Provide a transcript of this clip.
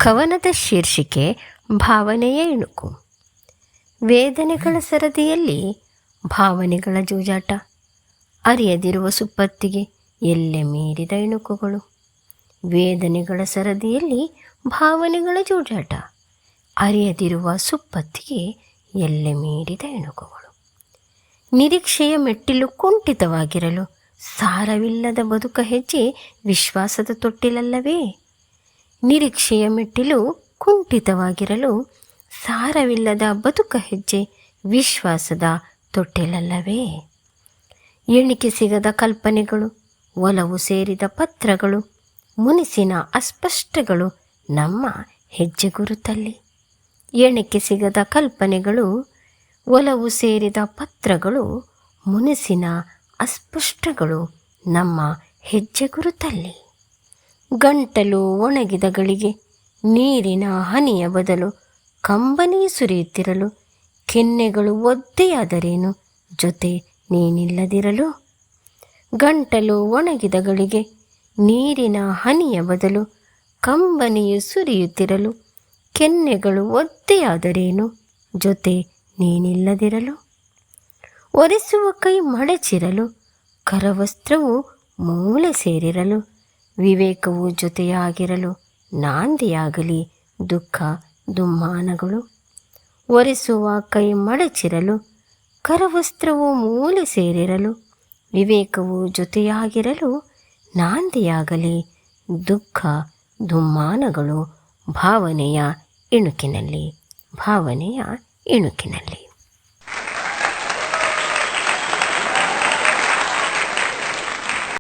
ಕವನದ ಶೀರ್ಷಿಕೆ ಭಾವನೆಯ ಇಣುಕು. ವೇದನೆಗಳ ಸರದಿಯಲ್ಲಿ ಭಾವನೆಗಳ ಜೂಜಾಟ, ಅರಿಯದಿರುವ ಸುಪ್ಪತ್ತಿಗೆ ಎಲ್ಲೆ ಮೀರಿದ ಇಣುಕುಗಳು. ವೇದನೆಗಳ ಸರದಿಯಲ್ಲಿ ಭಾವನೆಗಳ ಜೂಜಾಟ, ಅರಿಯದಿರುವ ಸುಪ್ಪತ್ತಿಗೆ ಎಲ್ಲೆ ಮೀರಿದ ಇಣುಕುಗಳು. ನಿರೀಕ್ಷೆಯ ಮೆಟ್ಟಿಲು ಕುಂಠಿತವಾಗಿರಲು ಸಾರವಿಲ್ಲದ ಬದುಕ ಹೆಜ್ಜೆ ವಿಶ್ವಾಸದ ತೊಟ್ಟಿಲಲ್ಲವೇ? ನಿರೀಕ್ಷೆಯ ಮೆಟ್ಟಿಲು ಕುಂಠಿತವಾಗಿರಲು ಸಾರವಿಲ್ಲದ ಬದುಕ ಹೆಜ್ಜೆ ವಿಶ್ವಾಸದ ತೊಟ್ಟಿಲಲ್ಲವೇ? ಎಣಿಕೆ ಸಿಗದ ಕಲ್ಪನೆಗಳು, ಒಲವು ಸೇರಿದ ಪತ್ರಗಳು, ಮುನಿಸಿನ ಅಸ್ಪಷ್ಟಗಳು ನಮ್ಮ ಹೆಜ್ಜೆ ಗುರುತಲ್ಲಿ. ಎಣಿಕೆ ಸಿಗದ ಕಲ್ಪನೆಗಳು, ಒಲವು ಸೇರಿದ ಪತ್ರಗಳು, ಮುನಿಸಿನ ಅಸ್ಪಷ್ಟಗಳು ನಮ್ಮ ಹೆಜ್ಜೆ ಗುರುತಲ್ಲಿ. ಗಂಟಲು ಒಣಗಿದ ಗಳಿಗೆ ನೀರಿನ ಹನಿಯ ಬದಲು ಕಂಬನಿ ಸುರಿಯುತ್ತಿರಲು, ಕೆನ್ನೆಗಳು ಒದ್ದೆಯಾದರೇನು ಜೊತೆ ನೀನಿಲ್ಲದಿರಲು? ಗಂಟಲು ಒಣಗಿದ ಗಳಿಗೆ ನೀರಿನ ಹನಿಯ ಬದಲು ಕಂಬನಿಯು ಸುರಿಯುತ್ತಿರಲು, ಕೆನ್ನೆಗಳು ಒದ್ದೆಯಾದರೇನು ಜೊತೆ ನೀನಿಲ್ಲದಿರಲು? ಒರೆಸುವ ಕೈ ಮಡಚಿರಲು, ಕರವಸ್ತ್ರವು ಮೂಲೆ ಸೇರಿರಲು, ವಿವೇಕವು ಜೊತೆಯಾಗಿರಲು ನಾಂದಿಯಾಗಲಿ ದುಃಖ ದುಮ್ಮಾನಗಳು. ಒರೆಸುವ ಕೈ ಮಡಚಿರಲು, ಕರವಸ್ತ್ರವು ಮೂಲೆ ಸೇರಿರಲು, ವಿವೇಕವು ಜೊತೆಯಾಗಿರಲು ನಾಂದಿಯಾಗಲಿ ದುಃಖ ದುಮ್ಮಾನಗಳು. ಭಾವನೆಯ ಇಣುಕಿನಲ್ಲಿ, ಭಾವನೆಯ ಇಣುಕಿನಲ್ಲಿ.